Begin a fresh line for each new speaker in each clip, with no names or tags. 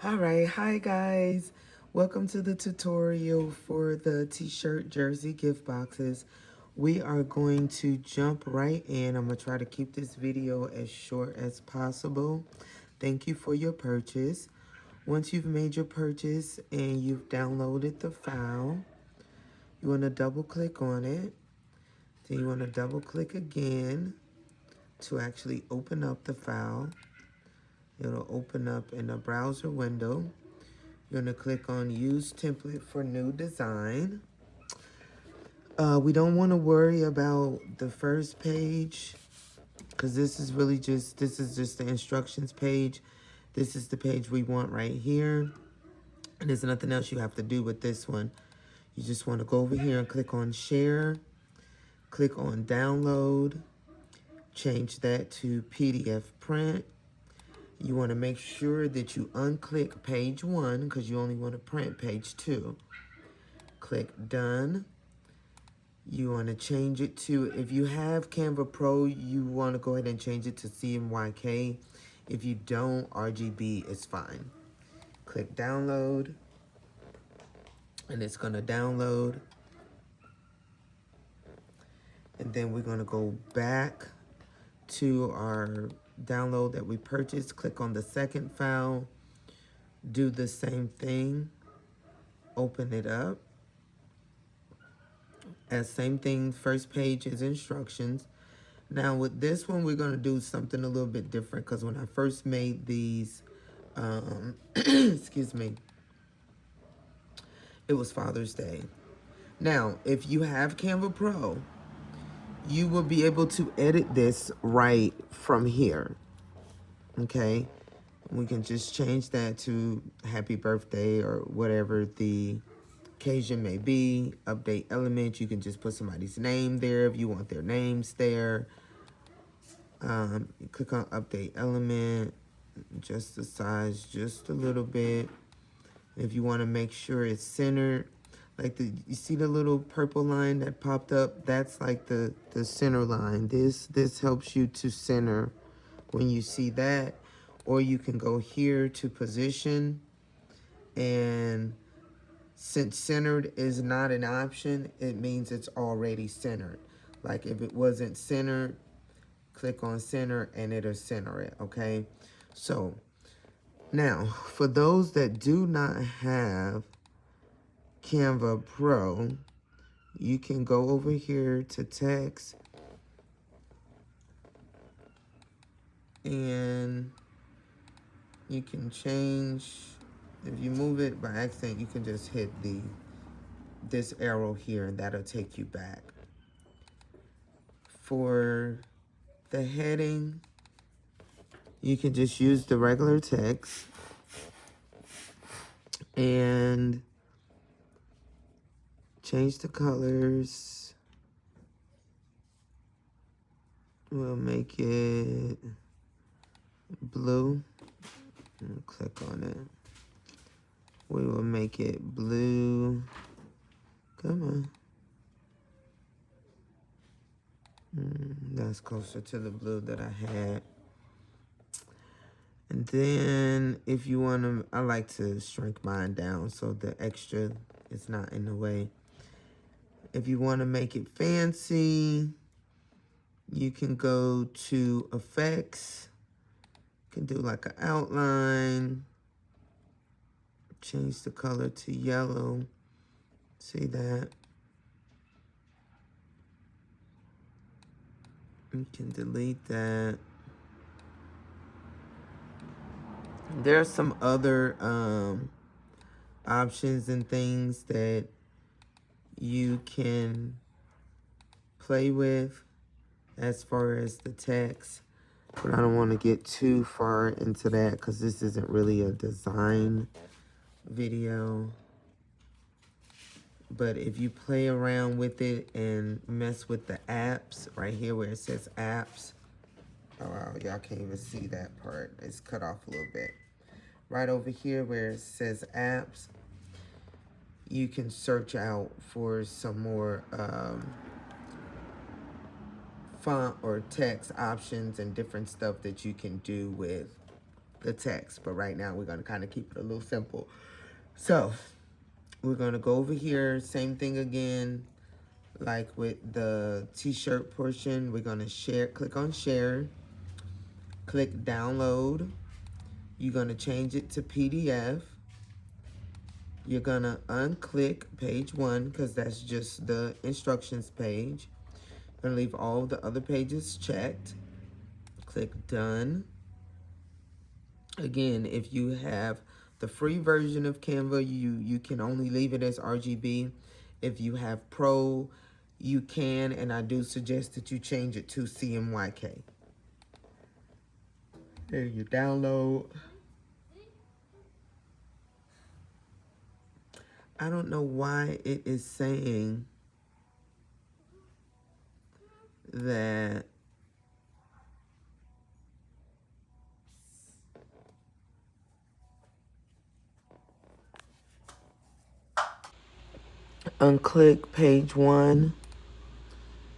All right, hi guys. Welcome to the tutorial for the t-shirt jersey gift boxes. We are going to jump right in. I'm going to try to keep this video as short as possible. Thank you for your purchase. Once you've made your purchase and you've downloaded the file, you want to double click on it. Then you want to double click again to actually open up the file. It'll open up in a browser window. You're going to click on Use Template for New Design. We don't want to worry about the first page because this is just the instructions page. This is the page we want right here. And there's nothing else you have to do with this one. You just want to go over here and click on Share. Click on Download. Change that to PDF Print. You want to make sure that you unclick page 1 because you only want to print page 2. Click Done. You want to change it to, if you have Canva Pro, you want to go ahead and change it to CMYK. If you don't, RGB is fine. Click Download, and it's going to download. And then we're going to go back to our download that we purchased. Click on the second file. Do the same thing. Open it up. As same thing, first page is instructions. Now with this one, we're gonna do something a little bit different because when I first made these, excuse me, it was Father's Day. Now, if you have Canva Pro, you will be able to edit this right from here, okay? We can just change that to happy birthday or whatever the occasion may be. Update element, you can just put somebody's name there if you want their names there. Click on update element, adjust the size just a little bit. If you want to make sure it's centered, like you see the little purple line that popped up, that's like the center line. This helps you to center when you see that. Or you can go here to position, and since centered is not an option, it means it's already centered. Like if it wasn't centered, click on center and it'll center it, okay? So now, for those that do not have Canva Pro, you can go over here to text and you can change. If you move it by accident, you can just hit this arrow here and that'll take you back. For the heading, you can just use the regular text and change the colors. We'll make it blue. And click on it. We will make it blue. Come on. That's closer to the blue that I had. And then if you want to, I like to shrink mine down so the extra is not in the way. If you want to make it fancy, you can go to effects. You can do like an outline. Change the color to yellow. See that? You can delete that. There are some other options and things that you can play with as far as the text, but I don't want to get too far into that because this isn't really a design video. But if you play around with it and mess with the apps right here where it says apps, oh wow, y'all can't even see that part, it's cut off a little bit. Right over here where it says apps, you can search out for some more font or text options and different stuff that you can do with the text. But right now we're going to kind of keep it a little simple. So we're going to go over here, same thing again, like with the t-shirt portion. We're going to share, click on share, click download. You're going to change it to PDF. You're going to unclick page 1 because that's just the instructions page. You're going to leave all the other pages checked. Click done. Again, if you have the free version of Canva, you can only leave it as RGB. If you have Pro, you can, and I do suggest that you change it to CMYK. There you download. I don't know why it is saying that unclick page 1.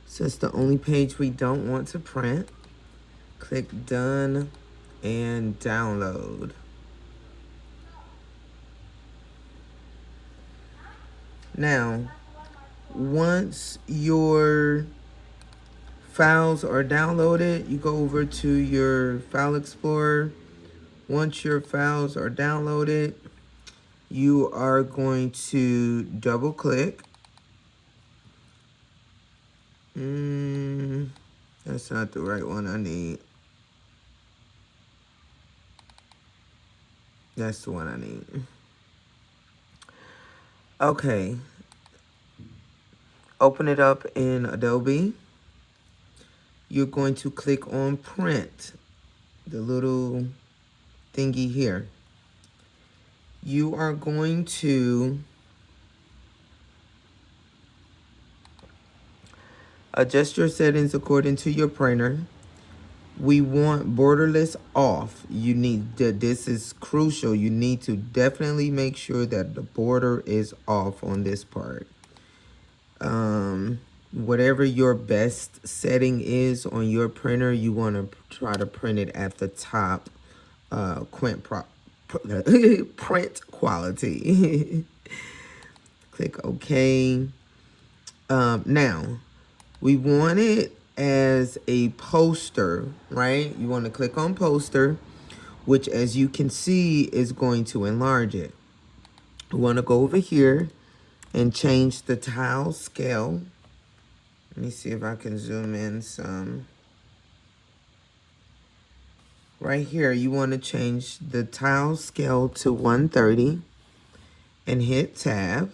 So it's the only page we don't want to print. Click done and download. Now, once your files are downloaded, you go over to your File Explorer. Once your files are downloaded, you are going to double click. That's not the right one I need. That's the one I need. Okay. Open it up in Adobe. You're going to click on print, the little thingy here. You are going to adjust your settings according to your printer. We want borderless off. You need this is crucial. You need to definitely make sure that the border is off on this part. Whatever your best setting is on your printer, you want to try to print it at the top print quality. Click OK. Now, we want it as a poster, right? You want to click on poster, which as you can see is going to enlarge it. We want to go over here and change the tile scale. Let me see if I can zoom in some. Right here, you want to change the tile scale to 130 and hit tab.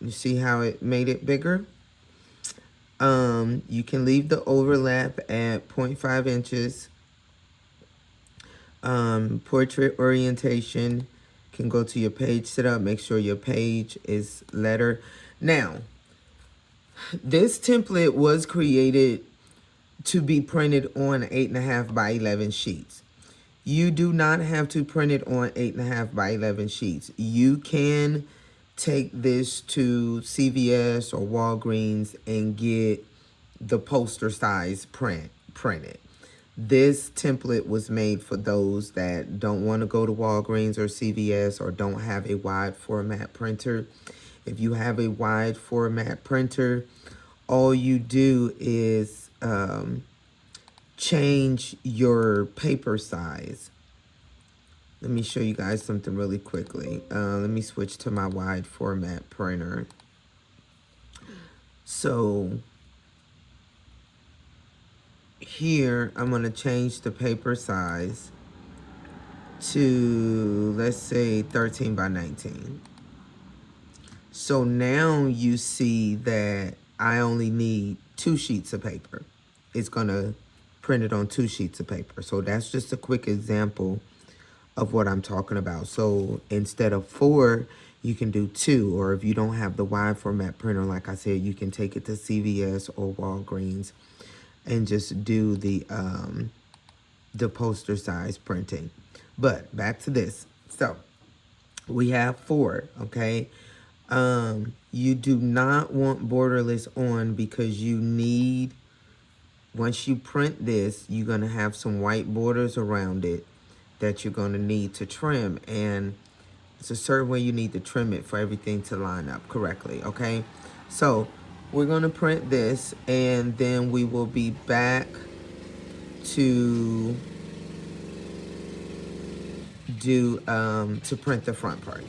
You see how it made it bigger? You can leave the overlap at 0.5 inches. Portrait orientation can go to your page setup. Make sure your page is letter. Now, this template was created to be printed on 8.5 by 11 sheets. You do not have to print it on 8.5 by 11 sheets. You can take this to CVS or Walgreens and get the poster size printed. This template was made for those that don't want to go to Walgreens or CVS or don't have a wide format printer. If you have a wide format printer, all you do is change your paper size. Let me show you guys something really quickly. Let me switch to my wide format printer. So here, I'm going to change the paper size to, let's say, 13 by 19. So now you see that I only need 2 sheets of paper. It's going to print it on 2 sheets of paper. So that's just a quick example of what I'm talking about. So instead of 4, you can do 2. Or if you don't have the wide format printer, like I said, you can take it to CVS or Walgreens and just do the poster size printing. But back to this. So we have 4, okay? You do not want borderless on because you need, once you print this, you're going to have some white borders around it that you're going to need to trim. And it's a certain way you need to trim it for everything to line up correctly, okay? So we're going to print this, and then we will be back to do to print the front part.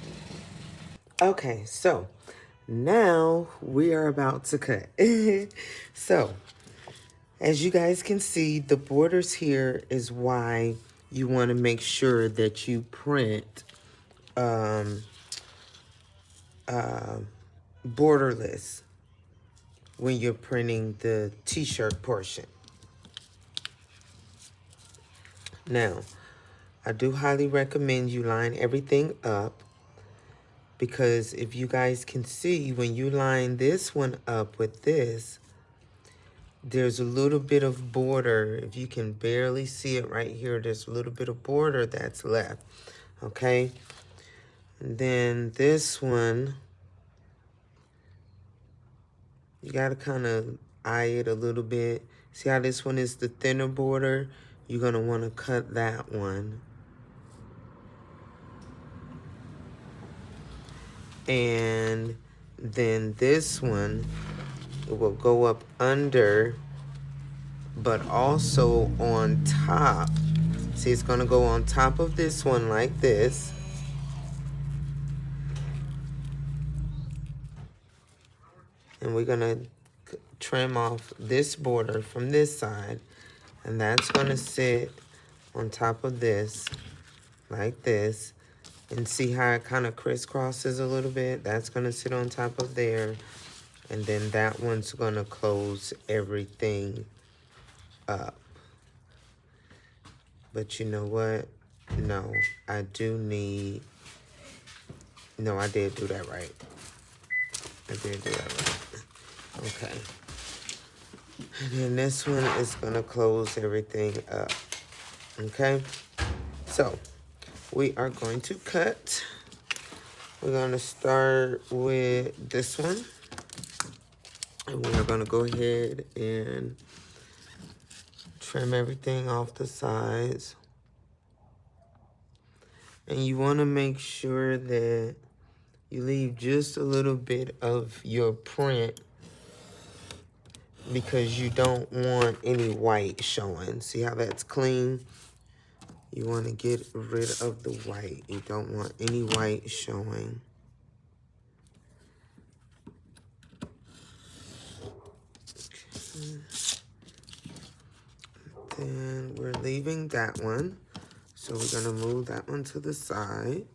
Okay, so now we are about to cut. So as you guys can see, the borders here is why you want to make sure that you print borderless when you're printing the t-shirt portion. Now, I do highly recommend you line everything up, because if you guys can see, when you line this one up with this, there's a little bit of border. If you can barely see it right here, there's a little bit of border that's left, okay? And then this one, you gotta kind of eye it a little bit. See how this one is the thinner border? You're gonna wanna cut that one. And then this one, it will go up under, but also on top. See, it's gonna go on top of this one like this. And we're gonna trim off this border from this side, and that's gonna sit on top of this like this. And see how it kind of crisscrosses a little bit? That's gonna sit on top of there. And then that one's gonna close everything up. But you know what? No, I do need, no, I did do that right. I did do that right. Okay. And then this one is gonna close everything up. Okay? So, we are going to cut. We're gonna start with this one. And we are gonna go ahead and trim everything off the sides. And you wanna make sure that you leave just a little bit of your print, because you don't want any white showing. See how that's clean? You want to get rid of the white. You don't want any white showing. Okay. Then we're leaving that one. So we're going to move that one to the side.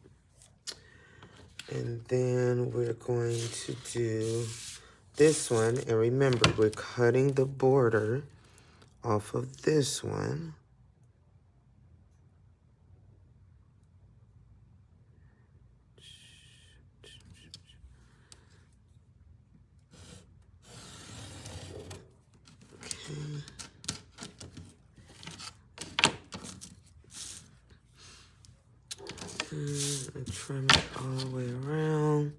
And then we're going to do this one. And remember, we're cutting the border off of this one. And trim it all the way around.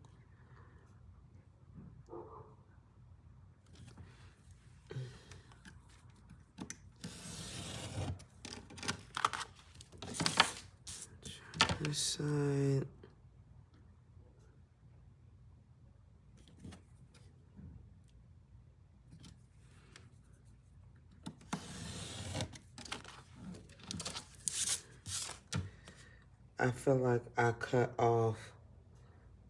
This side. I feel like I cut off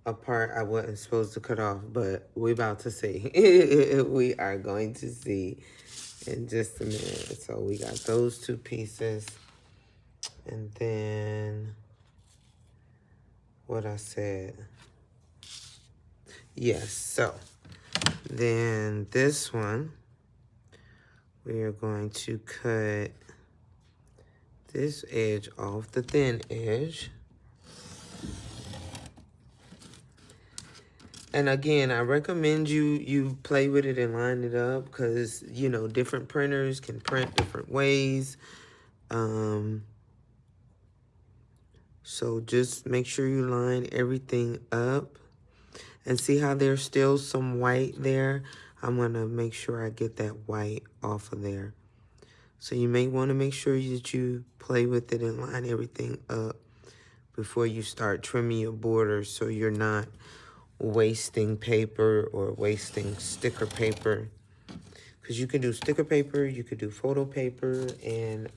a part I wasn't supposed to cut off, but we about to see. We are going to see in just a minute. So we got those two pieces. And then what I said. Yes, so then this one, we are going to cut this edge off, the thin edge. And again, I recommend you play with it and line it up, because, you know, different printers can print different ways. So just make sure you line everything up. And see how there's still some white there? I'm going to make sure I get that white off of there. So you may want to make sure that you play with it and line everything up before you start trimming your borders, so you're not wasting paper or wasting sticker paper. Because you can do sticker paper, you could do photo paper, and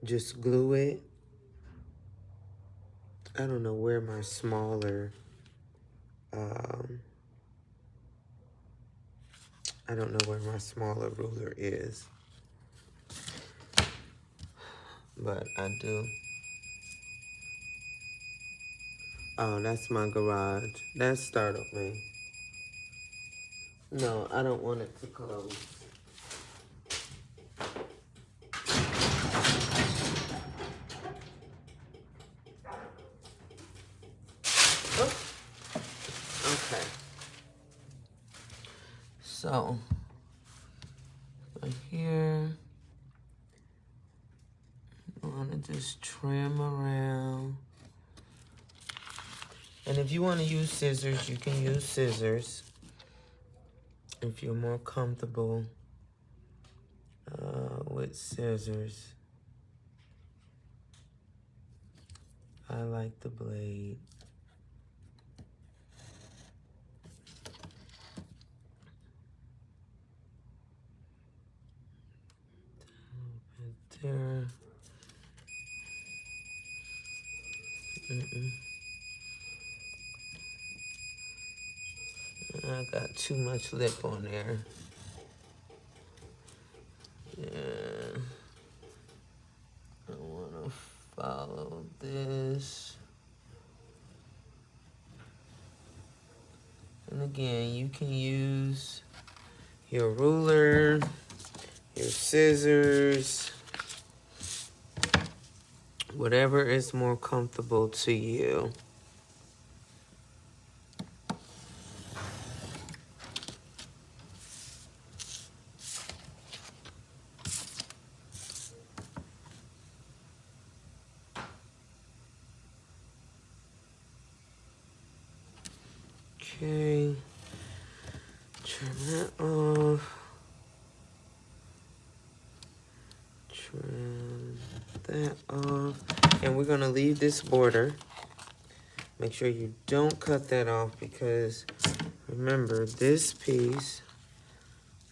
just glue it. I don't know where my smaller, I don't know where my smaller ruler is, but I do. Oh, that's my garage. That startled me. No, I don't want it to close. Oh, okay. So, right here, I want to just trim around. And if you want to use scissors, you can use scissors if you're more comfortable with scissors. I like the blade. Right there. I got too much lip on there. Yeah. I want to follow this. And again, you can use your ruler, your scissors, whatever is more comfortable to you. Okay, trim that off. Trim that off. And we're gonna leave this border. Make sure you don't cut that off, because remember, this piece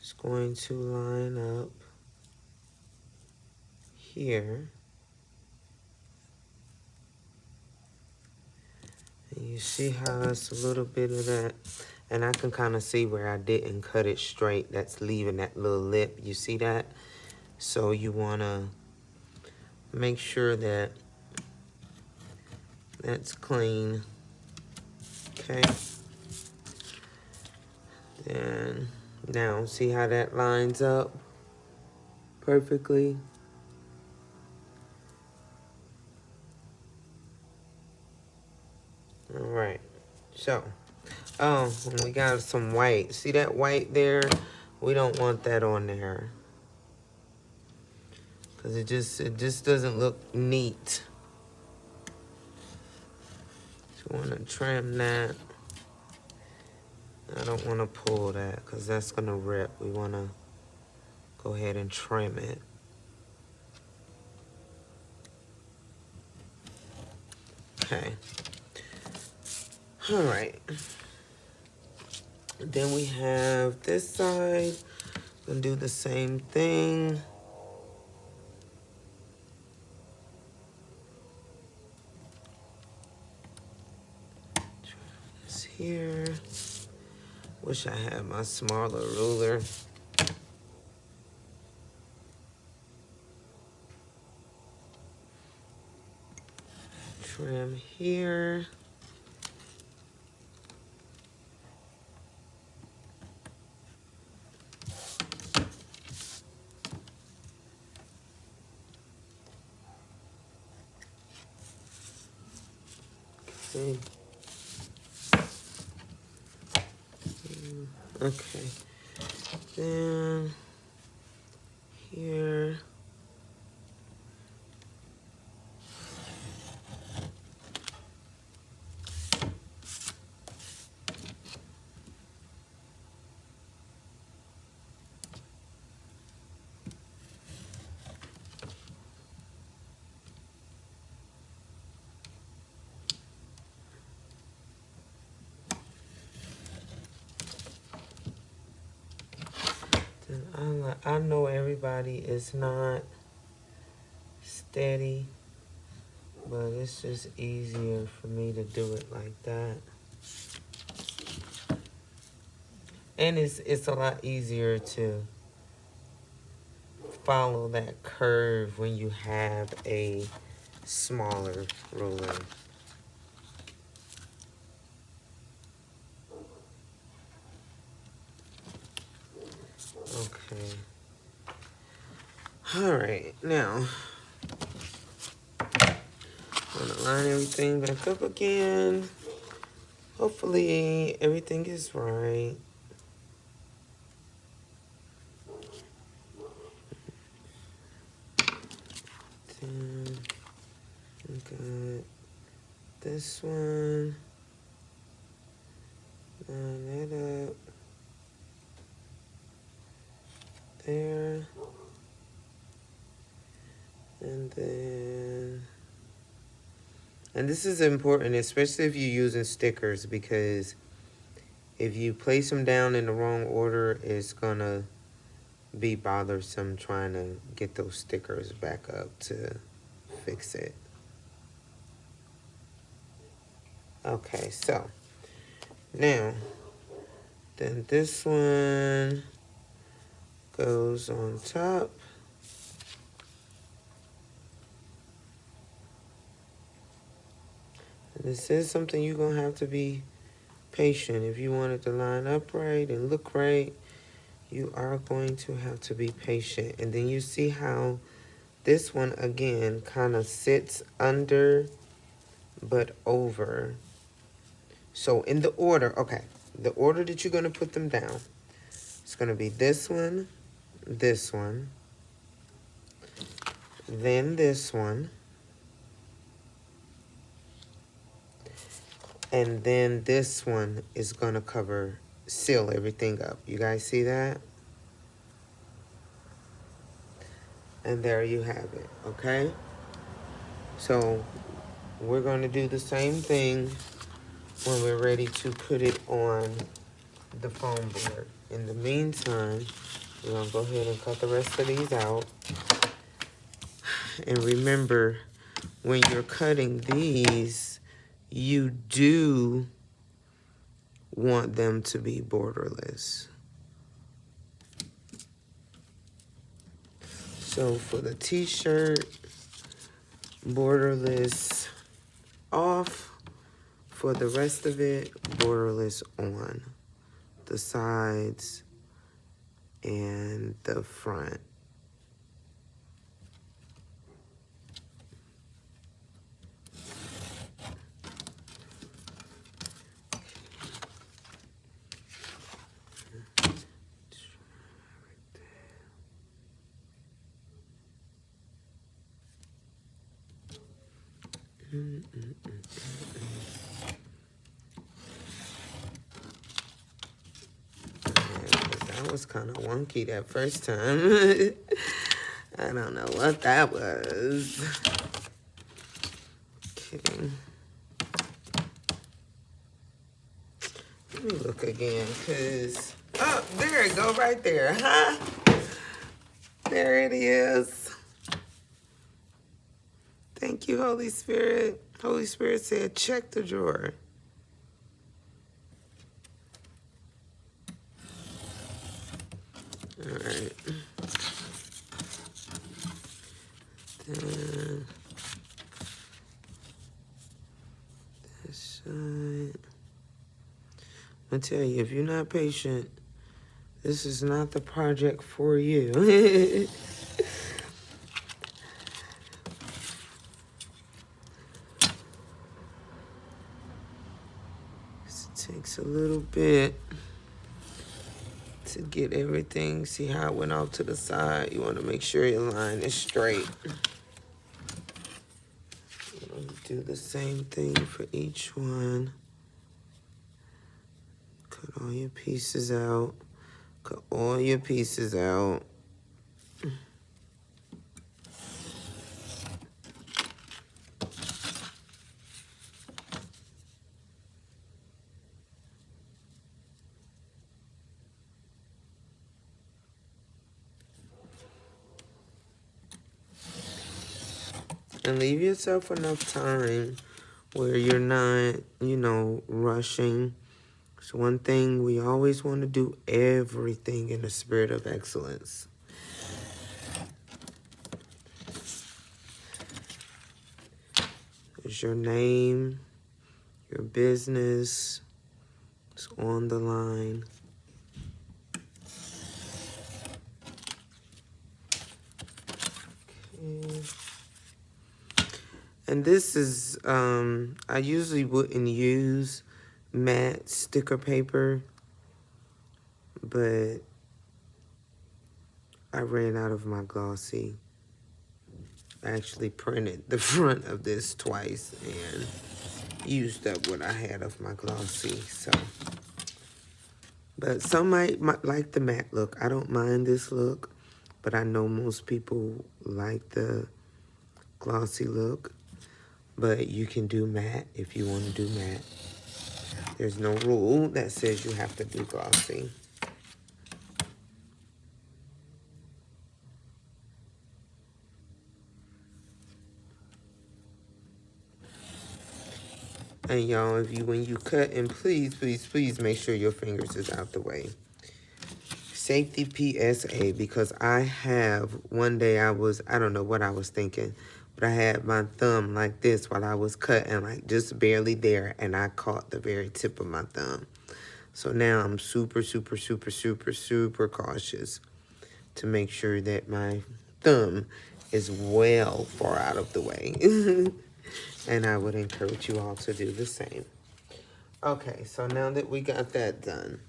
is going to line up here. And you see how it's a little bit of that, and I can kind of see where I didn't cut it straight. That's leaving that little lip. You see that? So you want to make sure that that's clean. Okay. And now, see how that lines up perfectly? All right. So, oh, and we got some white. See that white there? We don't want that on there, because it just doesn't look neat. So you want to trim that. I don't want to pull that, because that's going to rip. We want to go ahead and trim it. Okay. All right. Then we have this side. Gonna do the same thing. Trim this here. Wish I had my smaller ruler. Trim here. Okay. Okay. Then here. I know everybody is not steady, but it's just easier for me to do it like that. And it's a lot easier to follow that curve when you have a smaller ruler. Okay. All right, now I'm gonna line everything back up again. Hopefully everything is right. Then we got this one. Line that up. There. And then, and this is important, especially if you're using stickers, because if you place them down in the wrong order, it's gonna be bothersome trying to get those stickers back up to fix it. Okay, so now then this one goes on top. And this is something you're gonna have to be patient. If you want it to line up right and look right, you are going to have to be patient. And then you see how this one again kind of sits under but over. So in the order, okay, the order that you're gonna put them down, it's gonna be this one, then this one, and then this one is gonna seal everything up. You guys see that? And there you have it, okay? So we're gonna do the same thing when we're ready to put it on the foam board. In the meantime, we're gonna go ahead and cut the rest of these out. And remember, when you're cutting these, you do want them to be borderless. So for the t-shirt, borderless off. For the rest of it, borderless on the sides and the front. That was kind of wonky that first time. I don't know what that was. Okay. Let me look again, because... Oh, there it go right there, huh? There it is. Thank you, Holy Spirit. Holy Spirit said, check the drawer. All right. Then this side. I'm gonna tell you, if you're not patient, this is not the project for you. This takes a little bit to get everything. See how it went off to the side? You want to make sure your line is straight. Do the same thing for each one. Cut all your pieces out. Cut all your pieces out. And leave yourself enough time where you're not, you know, rushing. It's one thing we always want to do everything in a spirit of excellence. It's your name, your business. It's on the line. Okay. And this is, I usually wouldn't use matte sticker paper, but I ran out of my glossy. I actually printed the front of this twice and used up what I had of my glossy, so. But some might like the matte look. I don't mind this look, but I know most people like the glossy look. But you can do matte if you want to do matte. There's no rule that says you have to do glossy. And y'all, when you cut, and please, please, please make sure your fingers is out the way. Safety PSA, because one day I don't know what I was thinking, but I had my thumb like this while I was cutting, like just barely there, and I caught the very tip of my thumb. So now I'm super, super, super, super, super cautious to make sure that my thumb is well far out of the way. And I would encourage you all to do the same. Okay, so now that we got that done,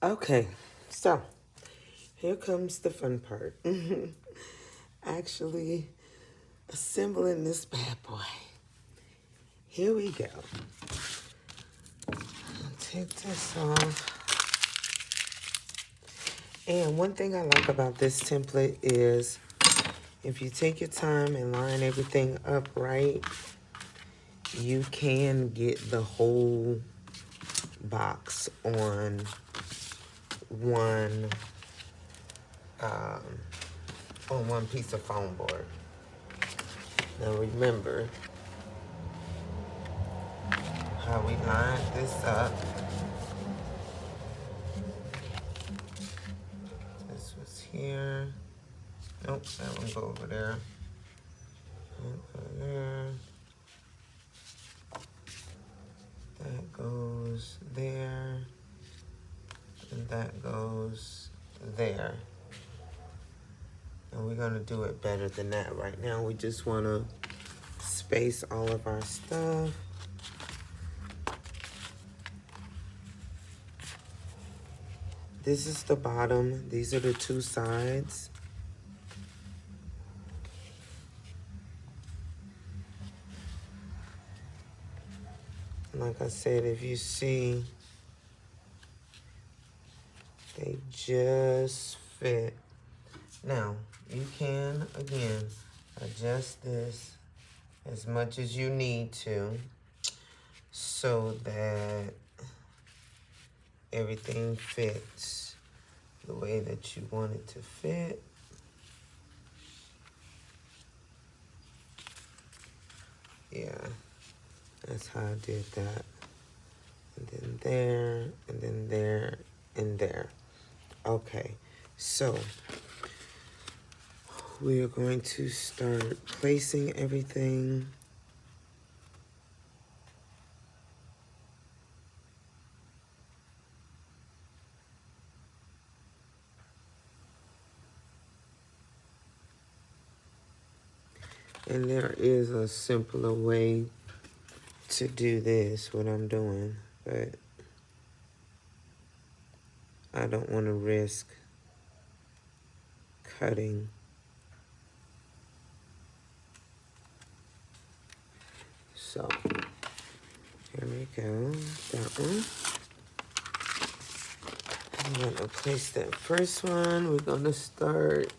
okay, so here comes the fun part. Actually assembling this bad boy. Here we go. Take this off. And one thing I like about this template is if you take your time and line everything up right, you can get the whole box on one piece of foam board. Now remember how we lined this up. This was here. Nope, that one go over there. Over there. That goes there. And that goes there. And we're gonna do it better than that. Right now we just wanna space all of our stuff. This is the bottom. These are the two sides. Like I said, if you see, they just fit. Now, you can, again, adjust this as much as you need to so that everything fits the way that you want it to fit. Yeah, that's how I did that. And then there, and then there, and there. Okay, so we are going to start placing everything. And there is a simpler way to do this, what I'm doing, but I don't want to risk cutting. So, here we go, that one. I'm gonna place that first one. We're gonna start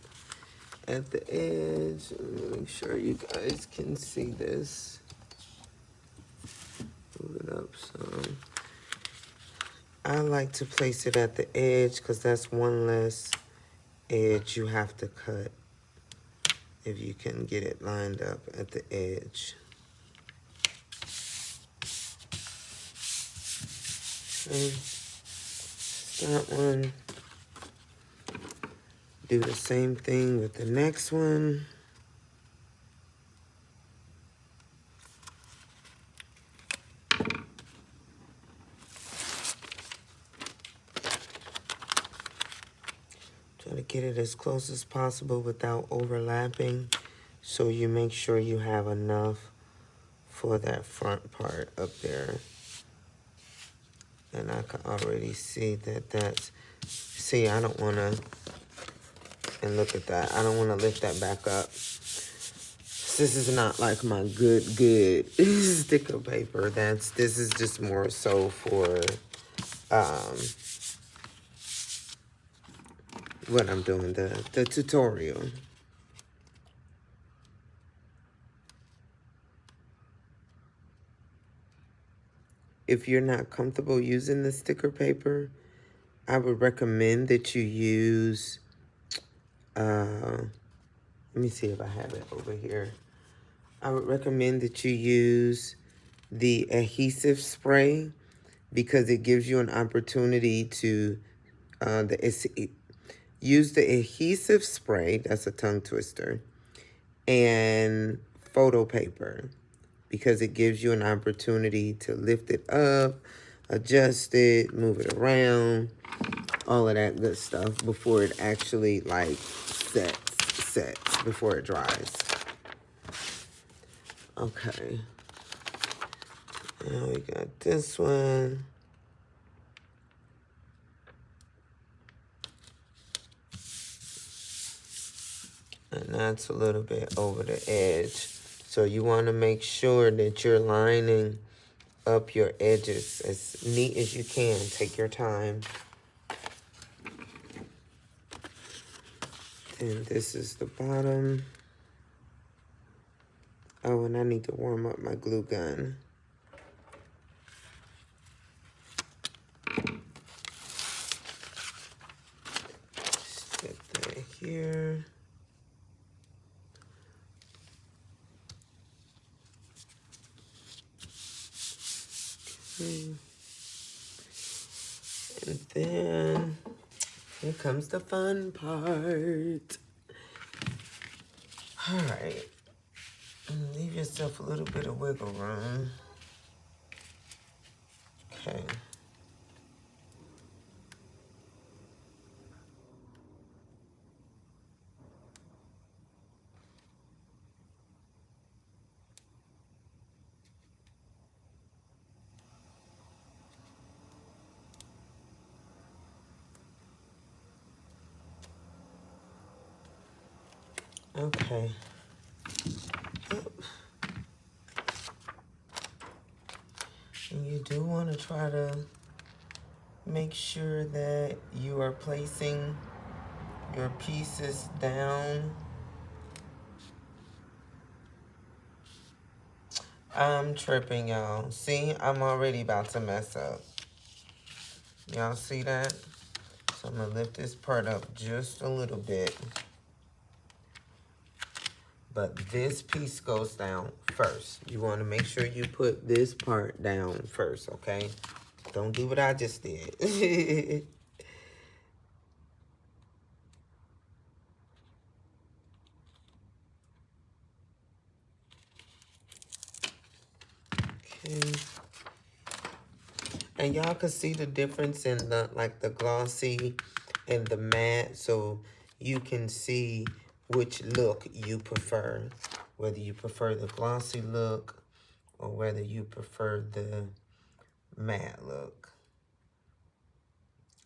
at the edge. Make sure you guys can see this. Move it up some. I like to place it at the edge because that's one less edge you have to cut if you can get it lined up at the edge. Okay. Start one. Do the same thing with the next one. Try to get it as close as possible without overlapping, so you make sure you have enough for that front part up there. And I can already see that that's, see, I don't want to, and look at that, I don't want to lift that back up. This is not like my good sticker paper. This is just more so for what I'm doing, the tutorial. If you're not comfortable using the sticker paper, I would recommend that you use, let me see if I have it over here. I would recommend that you use the adhesive spray, because it gives you an opportunity to use the adhesive spray, that's a tongue twister, and photo paper, because it gives you an opportunity to lift it up, adjust it, move it around, all of that good stuff before it actually like sets before it dries. Okay. Now we got this one. And that's a little bit over the edge. So you want to make sure that you're lining up your edges as neat as you can. Take your time. And this is the bottom. Oh, and I need to warm up my glue gun. Stick that here. Okay. And then here comes the fun part. All right. And leave yourself a little bit of wiggle room. Okay. Okay. And you do want to try to make sure that you are placing your pieces down. I'm tripping, y'all. See, I'm already about to mess up. Y'all see that? So I'm gonna lift this part up just a little bit. But this piece goes down first. You want to make sure you put this part down first, okay? Don't do what I just did. Okay. And y'all can see the difference in the, like, the glossy and the matte, so you can see which look you prefer. Whether you prefer the glossy look or whether you prefer the matte look.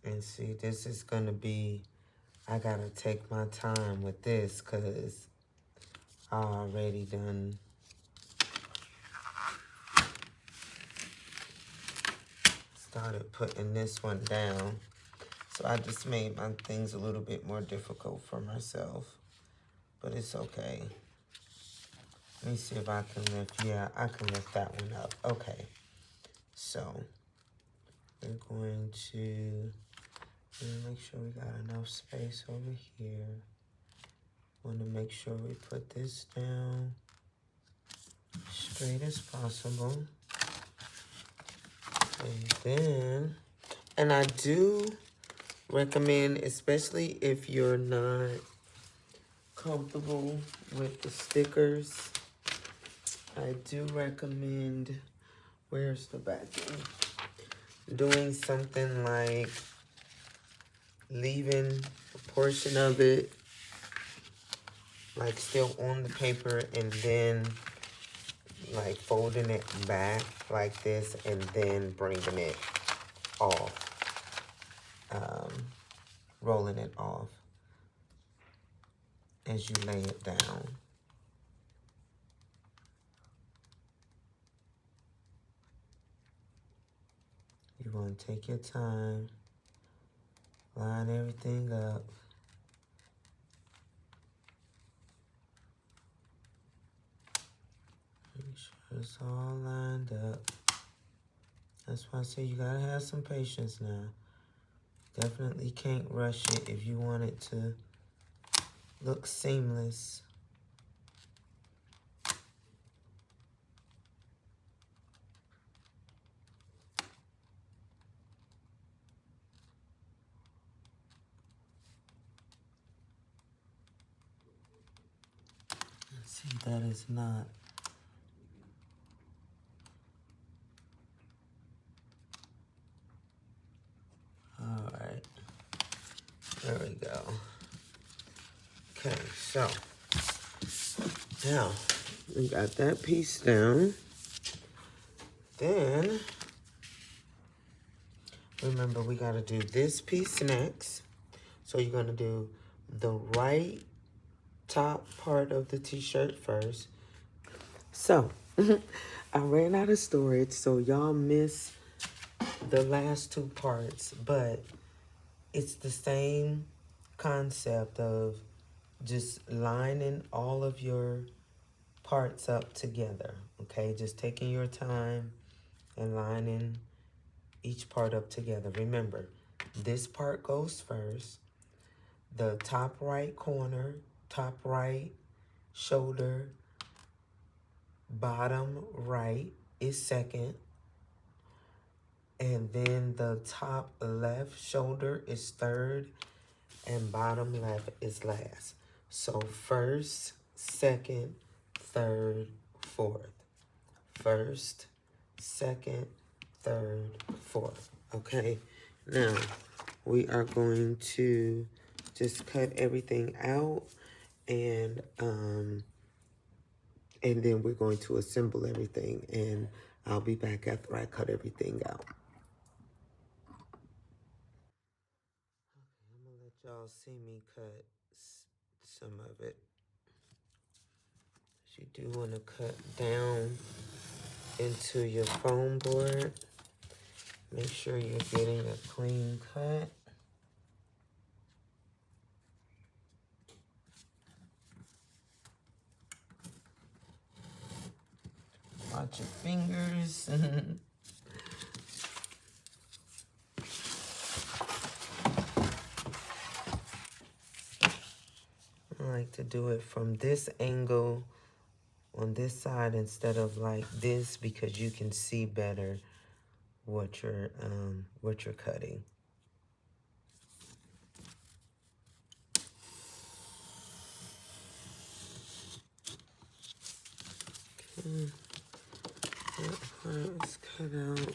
And see, this is gonna be, I gotta take my time with this because I already done started putting this one down. So I just made my things a little bit more difficult for myself. But it's okay. Let me see if I can lift. Yeah, I can lift that one up. Okay. So we're going to And make sure we got enough space over here. Want to make sure we put this down straight as possible. And then, and I do recommend, especially if you're not comfortable with the stickers, I do recommend, where's the backing? Doing something like leaving a portion of it like still on the paper, and then like folding it back like this, and then bringing it off, rolling it off as you lay it down. You want to take your time, line everything up. Make sure it's all lined up. That's why I say you gotta have some patience now. Definitely can't rush it if you want it to look seamless. See, that is not. All right, there we go. Okay, so now we got that piece down. Then, remember we gotta do this piece next. So you're gonna do the right top part of the t-shirt first. So, I ran out of storage, so y'all miss the last two parts, but it's the same concept of just lining all of your parts up together, okay? Just taking your time and lining each part up together. Remember, this part goes first. The top right corner, top right shoulder, bottom right is second. And then the top left shoulder is third, and bottom left is last. So first, second, third, fourth. First, second, third, fourth. Okay, now we are going to just cut everything out, and then we're going to assemble everything, and I'll be back after I cut everything out. I'm gonna let y'all see me cut some of it. You do want to cut down into your foam board. Make sure you're getting a clean cut. Watch your fingers. I like to do it from this angle on this side instead of like this, because you can see better what you're cutting. Okay. That part is cut out.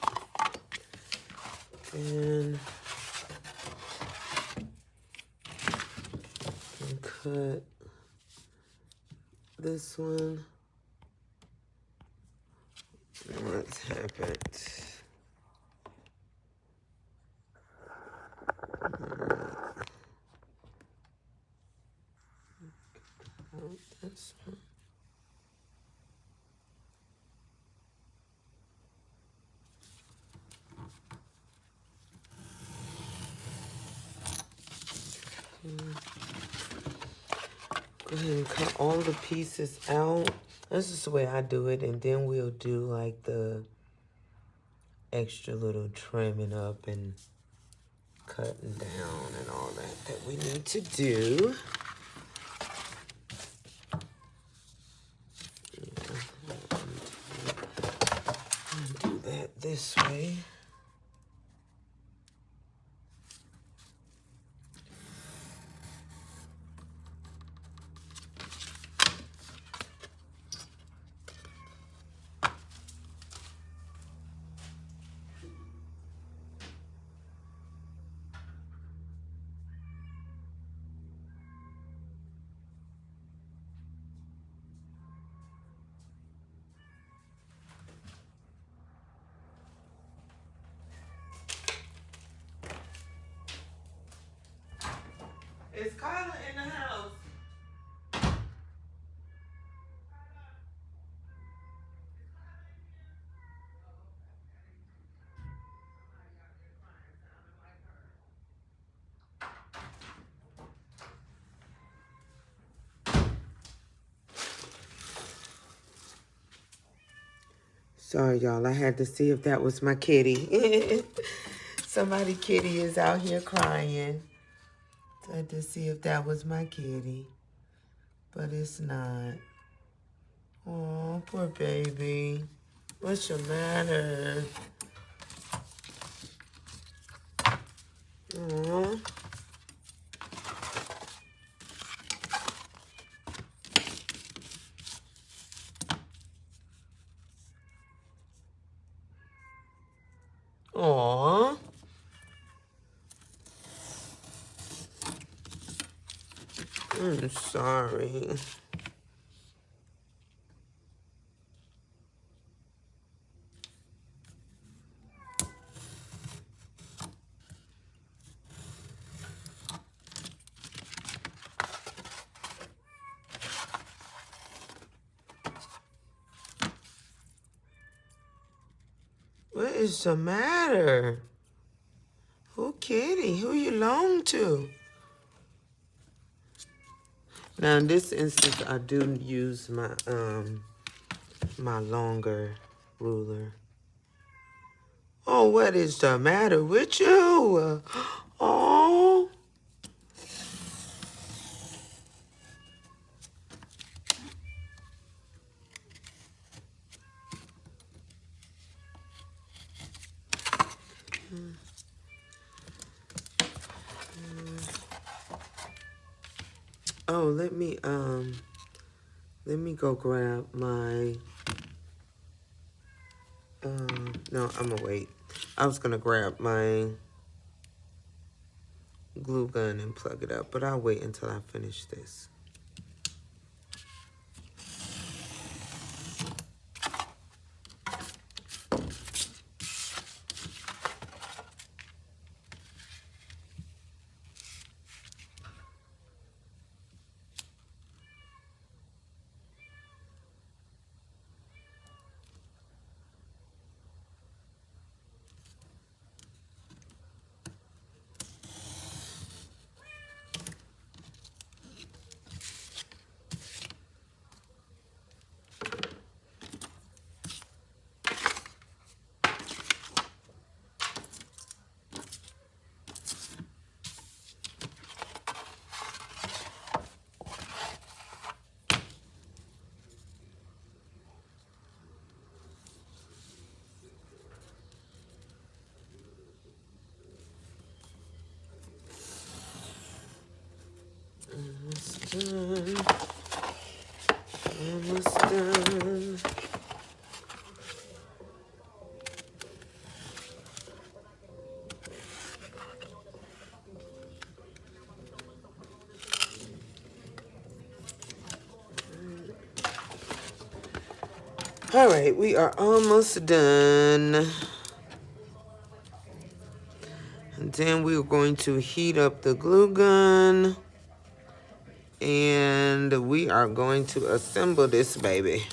And cut this one. What's happened? This one. Go ahead and cut all the pieces out. That's just the way I do it, and then we'll do like the extra little trimming up and cutting down and all that we need to do. Do that this way. Is Kyla in the house? Sorry, y'all. I had to see if that was my kitty. Somebody kitty is out here crying. So I had to see if that was my kitty. But it's not. Oh, poor baby. What's your matter? Aw. Aw. I'm sorry. What is the matter? Who kitty? Who you belong to? Now in this instance, I do use my my longer ruler. Oh, what is the matter with you? Oh. Oh, let me go grab my no, I'm gonna wait. I was gonna grab my glue gun and plug it up, but I'll wait until I finish this. Almost done. Almost done. All right, we are almost done. And then we are going to heat up the glue gun. And we are going to assemble this baby.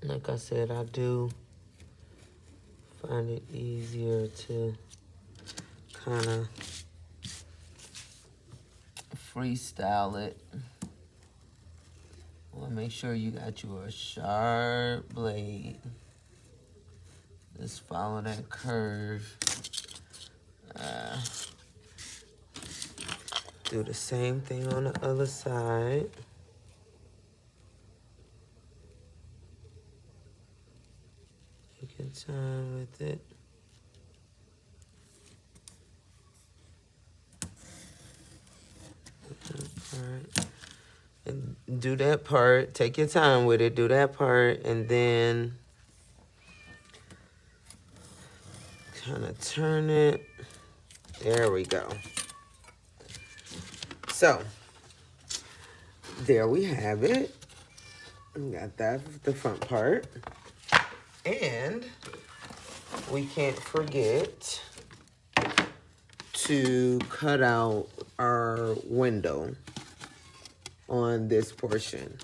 Like I said, I do find it easier to kind of freestyle it. Well, make sure you got your sharp blade. Just follow that curve. Do the same thing on the other side. Take your time with it. And do that part. Take your time with it. Do that part, and then kind of turn it. There we go. So, there we have it. We got that, the front part. And we can't forget to cut out our window on this portion.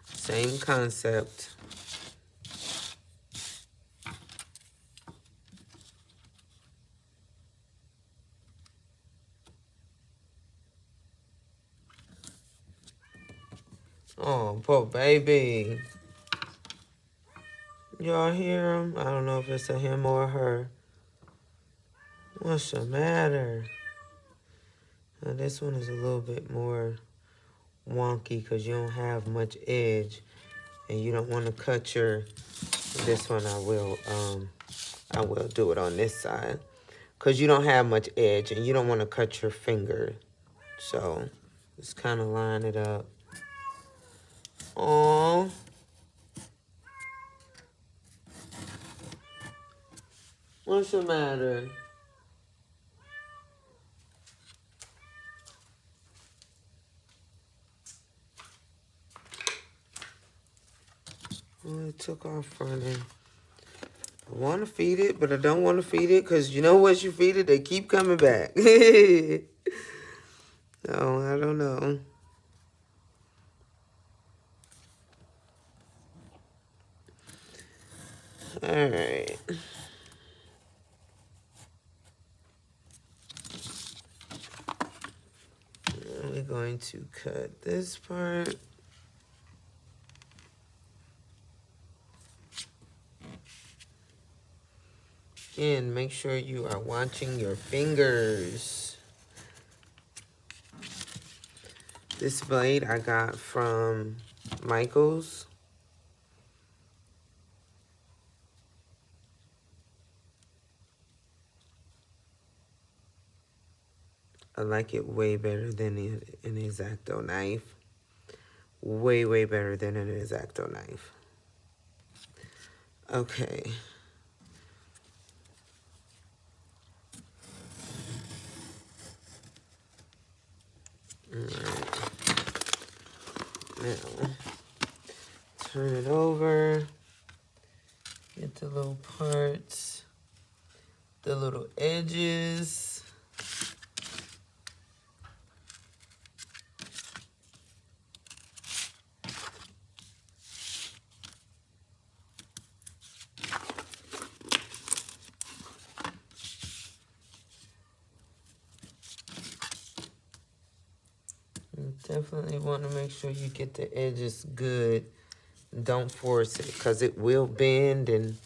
Same concept. Oh, poor baby. Y'all hear him? I don't know if it's a him or a her. What's the matter? Now, this one is a little bit more wonky because you don't have much edge, and you don't want to cut your. This one I will do it on this side because you don't have much edge, and you don't want to cut your finger. So just kind of line it up. Oh. What's the matter? Well, it took off running. I want to feed it, but I don't want to feed it because you know once you feed it, they keep coming back. No, I don't know. All right. We're going to cut this part. Again, make sure you are watching your fingers. This blade I got from Michaels. I like it way better than an X-Acto knife. Way, way better than an X-Acto knife. Okay. Alright. Now, turn it over. Get the little parts. The little edges. Definitely want to make sure you get the edges good. Don't force it because it will bend and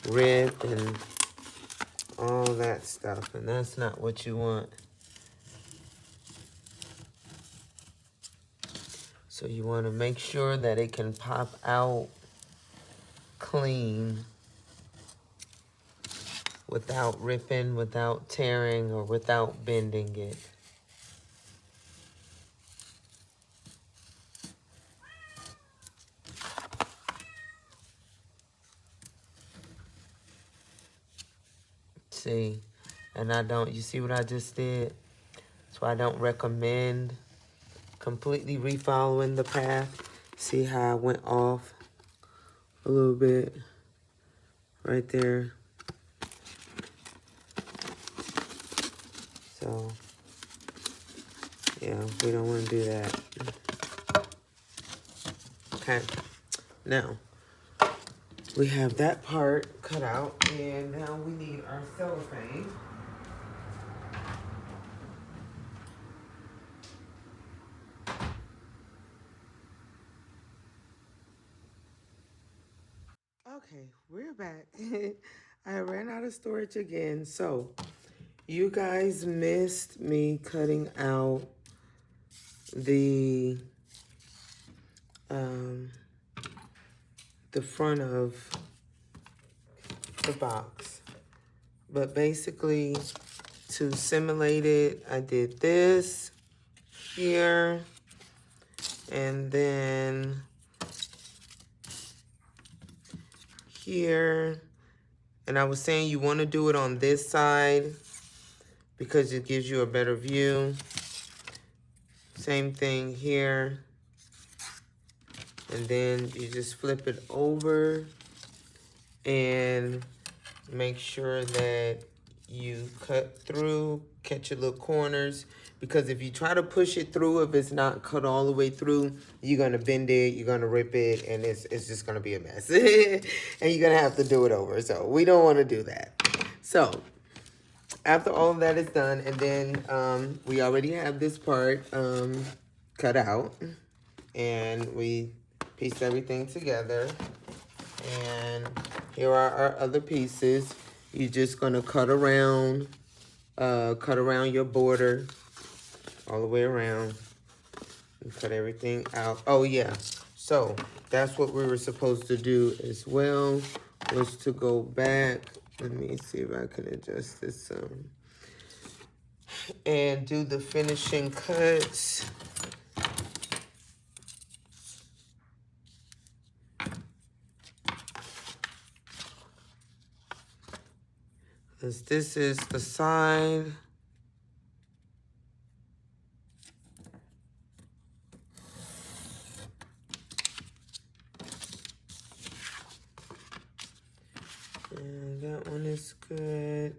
rip and all that stuff. And that's not what you want. So you want to make sure that it can pop out clean without ripping, without tearing, or without bending it. See, and I don't, you see what I just did? So I don't recommend completely refollowing the path. See how I went off a little bit right there. So, yeah, we don't want to do that. Okay, now we have that part cut out, and now we need our cellophane. Okay, we're back. I ran out of storage again. So, you guys missed me cutting out the um, front of the box. But basically, to simulate it, I did this here, and then here. And I was saying you want to do it on this side because it gives you a better view. Same thing here. And then you just flip it over and make sure that you cut through, catch your little corners. Because if you try to push it through, if it's not cut all the way through, you're going to bend it, you're going to rip it, and it's just going to be a mess. And you're going to have to do it over. So we don't want to do that. So after all of that is done, and then we already have this part cut out. And we pieced everything together. And here are our other pieces. You're just going to cut around your border all the way around and cut everything out. Oh yeah, so that's what we were supposed to do as well, was to go back. Let me see if I can adjust this some. And do the finishing cuts. Because this is the side. And that one is good.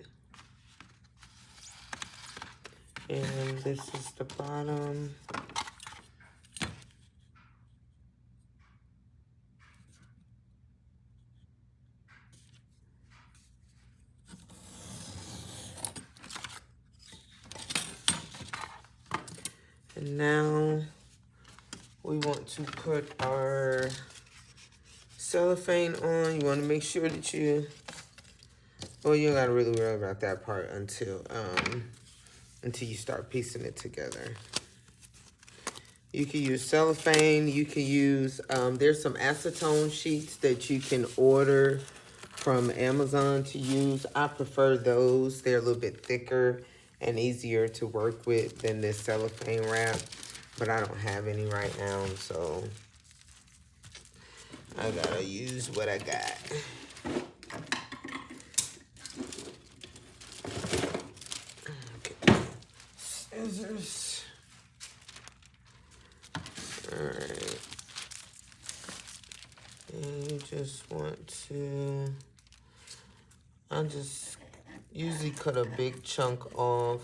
And this is the bottom. And now we want to put our cellophane on. You want to make sure that you, well, you don't got to really worry about that part until you start piecing it together. You can use cellophane. You can use, there's some acetone sheets that you can order from Amazon to use. I prefer those. They're a little bit thicker and easier to work with than this cellophane wrap. But I don't have any right now, so I gotta use what I got. Okay. Scissors. Alright. And you just want to, I just usually cut a big chunk off.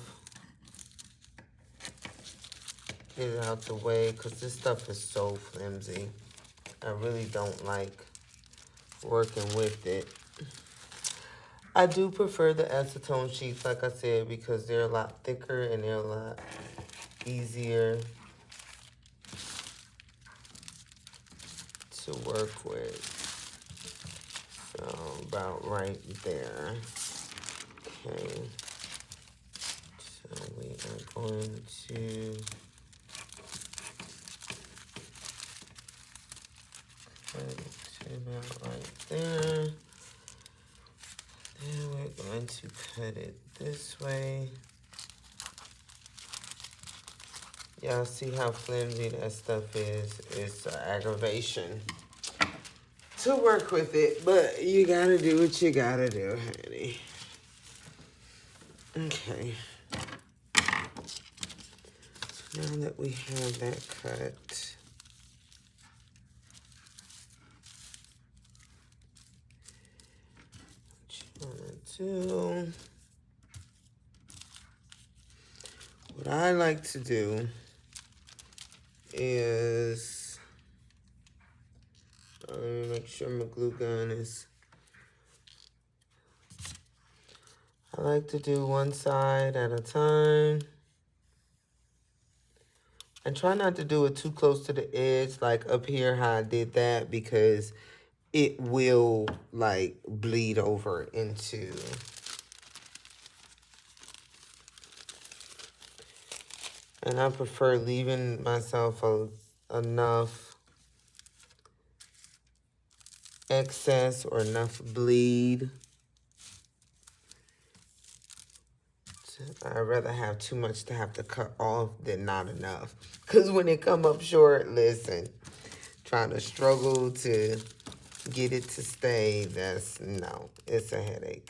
Get it out the way, because this stuff is so flimsy. I really don't like working with it. I do prefer the acetone sheets, like I said, because they're a lot thicker and they're a lot easier to work with. So about right there. Okay. So we are going to cut it to about right there. And we're going to cut it this way. Y'all see how flimsy that stuff is? It's an aggravation to work with it, but you gotta do what you gotta do, honey. Okay. So now that we have that cut, what I like to do is, let me make sure my glue gun is, I like to do one side at a time. And try not to do it too close to the edge, like up here how I did that, because it will like bleed over into. And I prefer leaving myself enough excess or enough bleed. I'd rather have too much to have to cut off than not enough. Because when it come up short, listen, trying to struggle to get it to stay, no, it's a headache.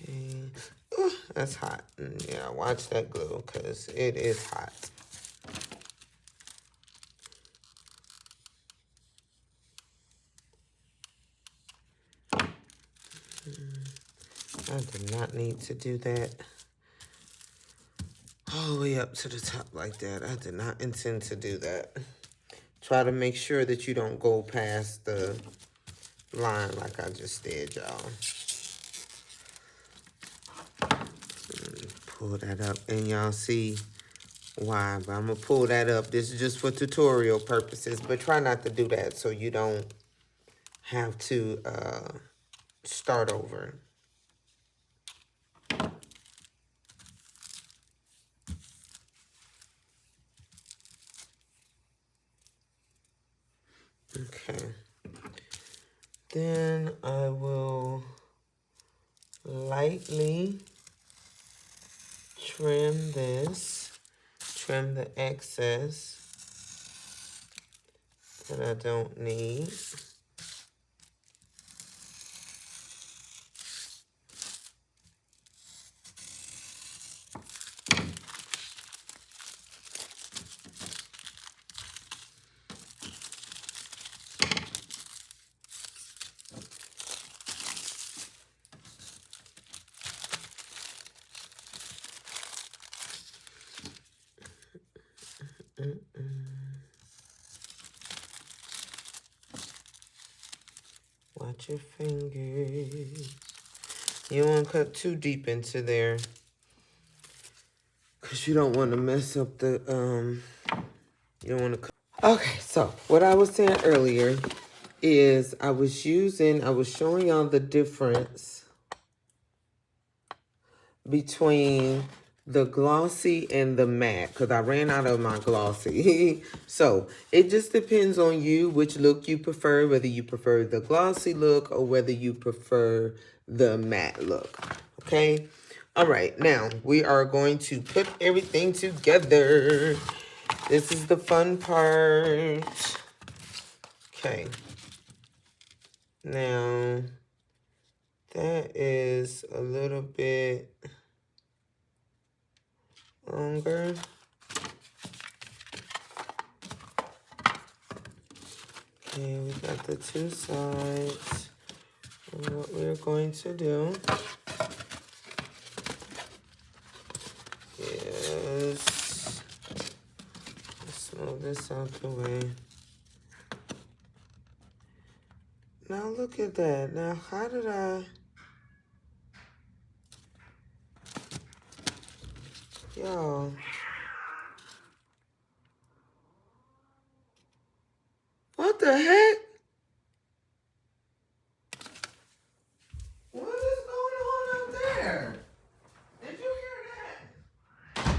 Okay. Ooh, that's hot. Yeah, watch that glue because it is hot. I did not need to do that all the way up to the top like that. I did not intend to do that. Try to make sure that you don't go past the line like I just did, y'all. Pull that up and y'all see why, but I'm gonna pull that up. This is just for tutorial purposes, but try not to do that so you don't have to start over. Okay. Then I will lightly trim this, trim the excess that I don't need. Watch your fingers. You don't want to cut too deep into there because you don't want to mess up the, you don't want to cut. Okay, so what I was saying earlier is I was showing y'all the difference between the glossy and the matte because I ran out of my glossy. So it just depends on you which look you prefer, whether you prefer the glossy look or whether you prefer the matte look. Okay. All right. Now we are going to put everything together. This is the fun part. Okay. Now that is a little bit longer. Okay, we got the two sides. And what we're going to do is let's move this out the way. Now look at that. Now how did y'all, what the heck? What is going on up there? Did you hear that?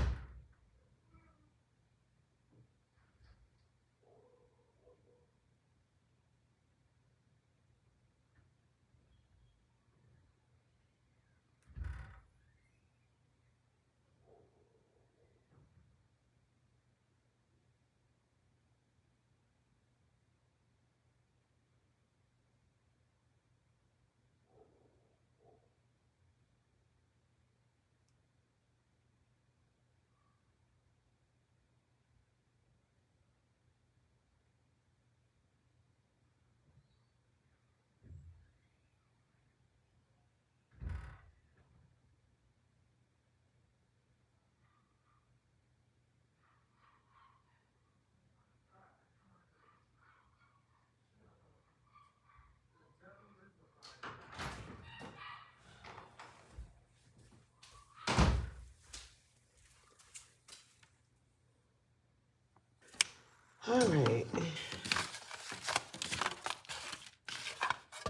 All right.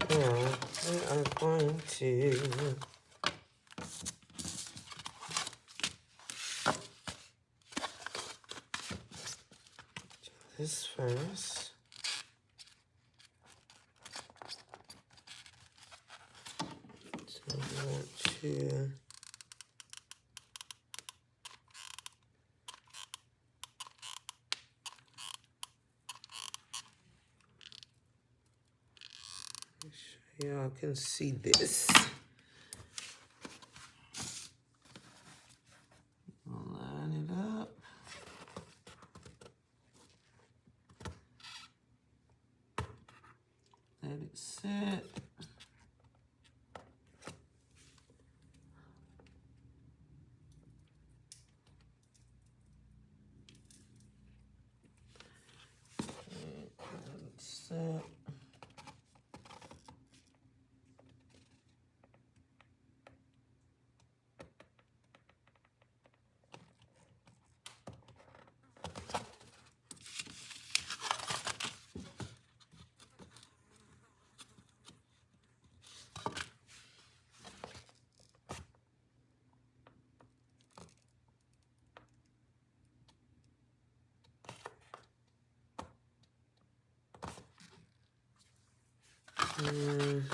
Now we are going to do this first. So we want to make sure y'all can see this. Line it up. Let it sit. Set.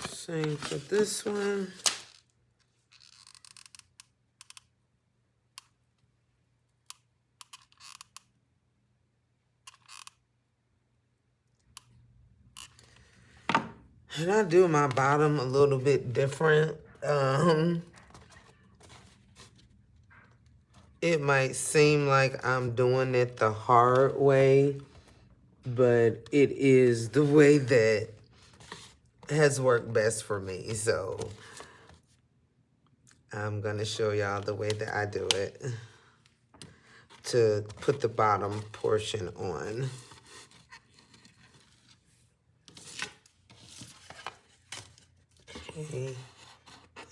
Same for this one. And I do my bottom a little bit different. It might seem like I'm doing it the hard way, but it is the way that has worked best for me. So I'm gonna show y'all the way that I do it to put the bottom portion on. Okay.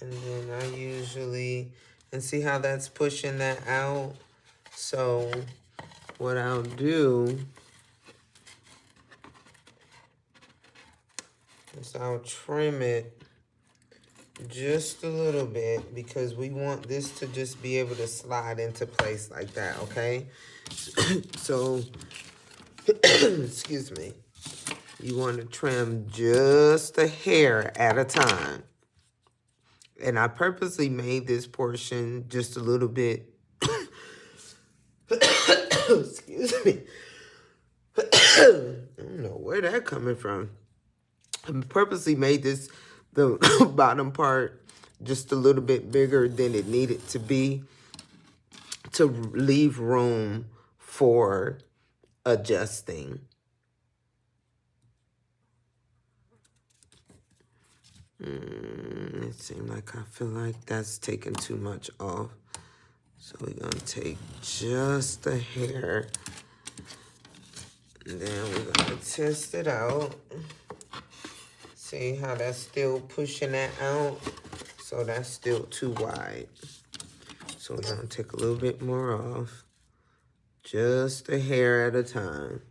And then I usually, and see how that's pushing that out? So what I'll do is I'll trim it just a little bit because we want this to just be able to slide into place like that, okay? So, excuse me. You want to trim just a hair at a time. And I purposely made this portion just a little bit, excuse me. I don't know where that coming from. I purposely made this, the bottom part, just a little bit bigger than it needed to be to leave room for adjusting. It seems like I feel like that's taking too much off. So we're gonna take just a hair. And then we're gonna test it out. See how that's still pushing that out? So that's still too wide. So we're gonna take a little bit more off. Just a hair at a time.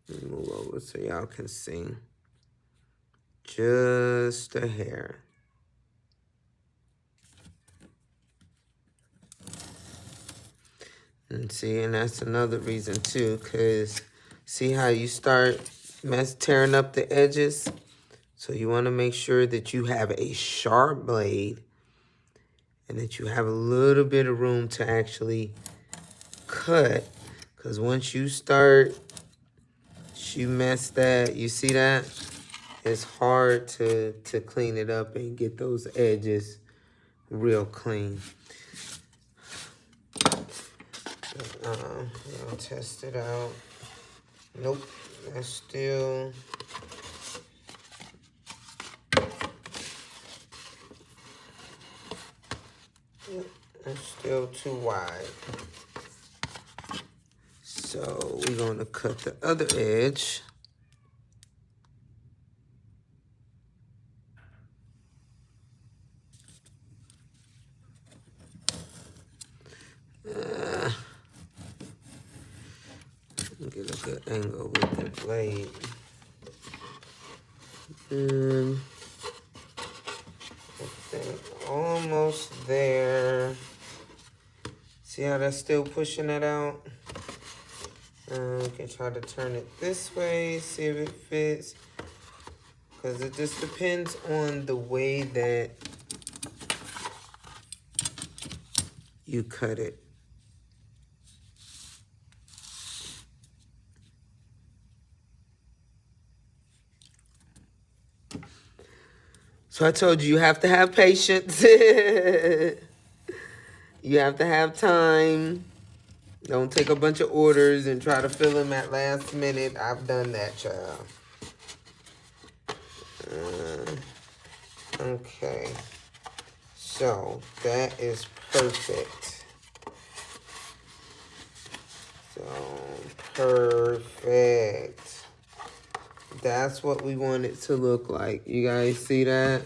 Move over so y'all can see. Just a hair. And see, and that's another reason too, because see how you start tearing up the edges? So you want to make sure that you have a sharp blade and that you have a little bit of room to actually cut. Because once you start, you mess that, you see that? It's hard to clean it up and get those edges real clean. I'll test it out. Nope, that's still... That's still too wide. So we're gonna cut the other edge. Get a good angle with the blade. And I think almost there. See how that's still pushing it out? We can try to turn it this way, see if it fits. Because it just depends on the way that you cut it. So I told you, you have to have patience. You have to have time. Don't take a bunch of orders and try to fill them at last minute. I've done that, child. Okay. So that is perfect. So perfect. That's what we want it to look like. You guys see that?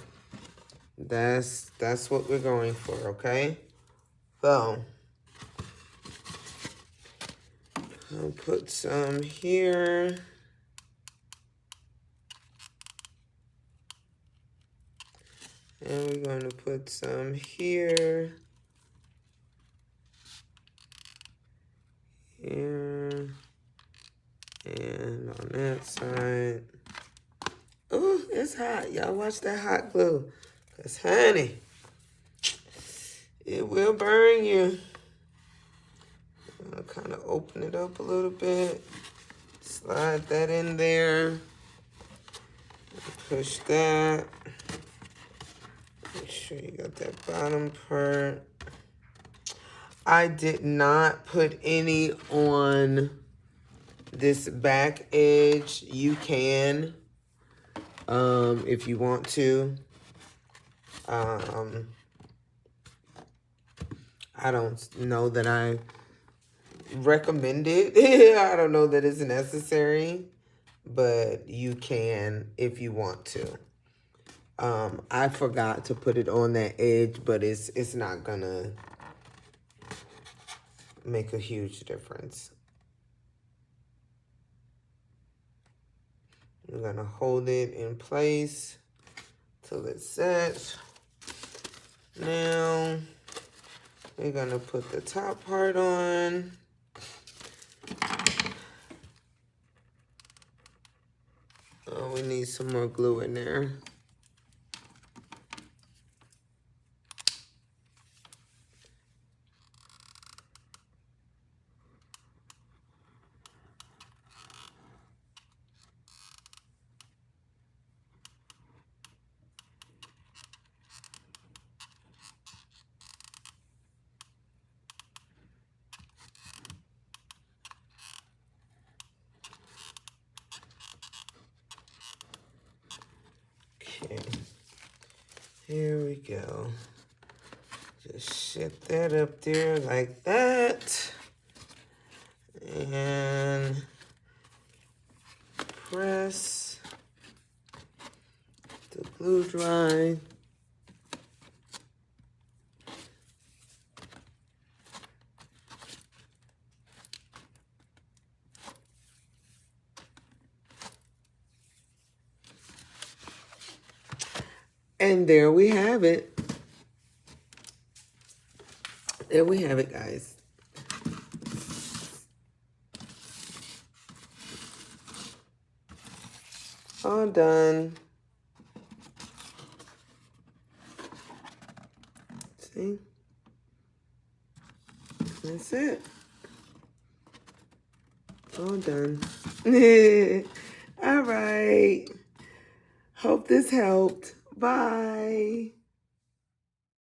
That's what we're going for, okay? So I'll put some here. And we're going to put some here. Here. And on that side. Oh, it's hot. Y'all watch that hot glue. Because, honey, it will burn you. I'll kind of open it up a little bit. Slide that in there. Push that. Make sure you got that bottom part. I did not put any on this back edge. You can, if you want to. I don't know that I recommend it. I don't know that it's necessary, but you can if you want to. I forgot to put it on that edge, but it's not gonna make a huge difference. We're gonna hold it in place till it sets. Now, we're gonna put the top part on. Oh, we need some more glue in there. Okay, here we go. Just set that up there like that. And press the glue dry. And there we have it. There we have it, guys. All done. See? That's it. All done. All right. Hope this helped. Bye.